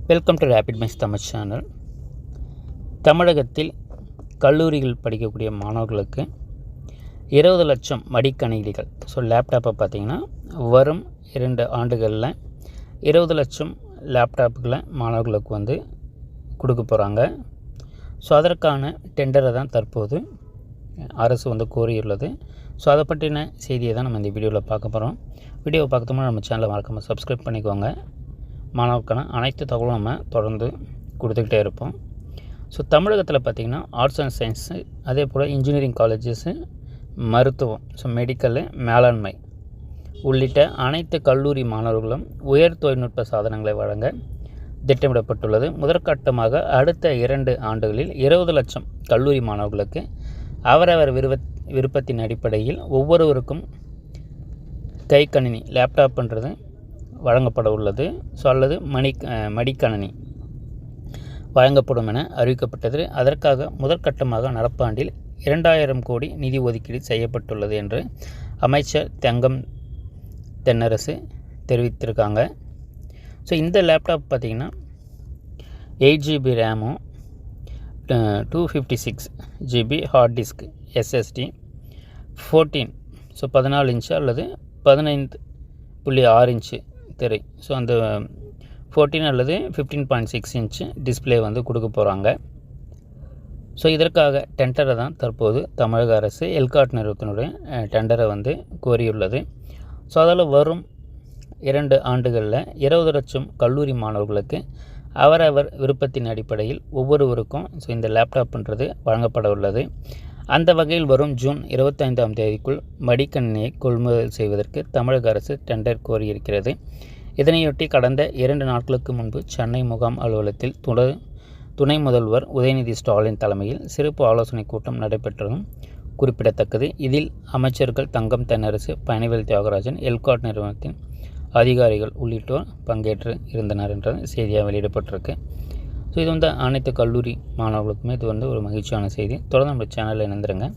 Welcome to Rapid Mice Tamil channel. தமிழகத்தில் கல்லூரிகள் படிக்கக்கூடிய மாணவர்களுக்கு 20 லட்சம் மடிக்கணினிகள், ஸோ லேப்டாப்பை பார்த்திங்கன்னா வரும் 2 ஆண்டுகளில் 20 லட்சம் லேப்டாப்புகளை மாணவர்களுக்கு வந்து கொடுக்க போகிறாங்க. ஸோ அதற்கான டெண்டரை தான் தற்போது அரசு வந்து கோரியுள்ளது. ஸோ அதை பற்றின செய்தியை தான் நம்ம இந்த வீடியோவில் பார்க்க போகிறோம். வீடியோவை பார்க்கறதுக்கு முன்னாடி நம்ம சேனலை மறக்காமல் சப்ஸ்கிரைப் பண்ணிக்கோங்க. மாணவருக்கான அனைத்து தகவலும் நம்ம தொடர்ந்து கொடுத்துக்கிட்டே இருப்போம். ஸோ தமிழகத்தில் பார்த்திங்கன்னா ஆர்ட்ஸ் அண்ட் சயின்ஸு, அதே போல் இன்ஜினியரிங் காலேஜஸ்ஸு, மருத்துவம், ஸோ மெடிக்கலு, மேலாண்மை உள்ளிட்ட அனைத்து கல்லூரி மாணவர்களும் உயர் தொழில்நுட்ப சாதனங்களை வழங்க திட்டமிடப்பட்டுள்ளது. முதற்கட்டமாக அடுத்த 2 ஆண்டுகளில் 20 லட்சம் கல்லூரி மாணவர்களுக்கு அவரவர் விருப்பத்தின் அடிப்படையில் ஒவ்வொருவருக்கும் கைக்கணினி லேப்டாப்ன்றது வழங்கப்பட உள்ளது. ஸோ அல்லது மடிக்கணினி வழங்கப்படும் என அறிவிக்கப்பட்டது. அதற்காக முதற்கட்டமாக நடப்பாண்டில் 2000 கோடி நிதி ஒதுக்கீடு செய்யப்பட்டுள்ளது என்று அமைச்சர் தங்கம் தென்னரசு தெரிவித்திருக்காங்க. ஸோ இந்த லேப்டாப் பார்த்திங்கன்னா 8 GB ரேமும் 256 GB hard disk SSD 14, so 14 inch அல்லது 15.6 இன்ச்சு திரை, ஸோ அந்த 14 அல்லது 15.6 இன்ச்சு டிஸ்பிளே வந்து கொடுக்க போகிறாங்க. ஸோ இதற்காக டெண்டரை தான் தற்போது தமிழக அரசு எல்காட் நிறுவனத்தினுடைய டெண்டரை வந்து கோரியுள்ளது. ஸோ அதில் வரும் 2 ஆண்டுகளில் 20 லட்சம் கல்லூரி மாணவர்களுக்கு அவரவர் விருப்பத்தின் அடிப்படையில் ஒவ்வொருவருக்கும் ஸோ இந்த லேப்டாப்ன்றது வழங்கப்பட உள்ளது. அந்த வகையில் வரும் ஜூன் 25ஆம் தேதிக்குள் மடிக்கணினியை கொள்முதல் செய்வதற்கு தமிழக அரசு டெண்டர் கோரியிருக்கிறது. இதனையொட்டி கடந்த 2 நாட்களுக்கு முன்பு சென்னை முகாம் அலுவலகத்தில் துணை முதல்வர் உதயநிதி ஸ்டாலின் தலைமையில் சிறப்பு ஆலோசனை கூட்டம் நடைபெற்றதும் குறிப்பிடத்தக்கது. இதில் அமைச்சர்கள் தங்கம் தென்னரசு, பழனிவேல் தியாகராஜன், எல்காட் நிறுவனத்தின் அதிகாரிகள் உள்ளிட்டோர் பங்கேற்று இருந்தனர் என்ற செய்தியாக வெளியிடப்பட்டிருக்கு. ஸோ இது வந்து அனைத்து கல்லூரி மாணவர்களுக்குமே இது வந்து ஒரு மகிழ்ச்சியான செய்தி. தொடர்ந்து நம்ம சேனலில் இணைந்துருங்க.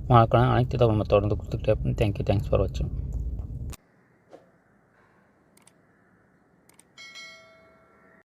மாணவர்களான அனைத்து தகவல் நம்ம தொடர்ந்து கொடுத்துக்கிட்டே இருப்போம். தேங்க்ஸ் ஃபார் வாட்சிங்.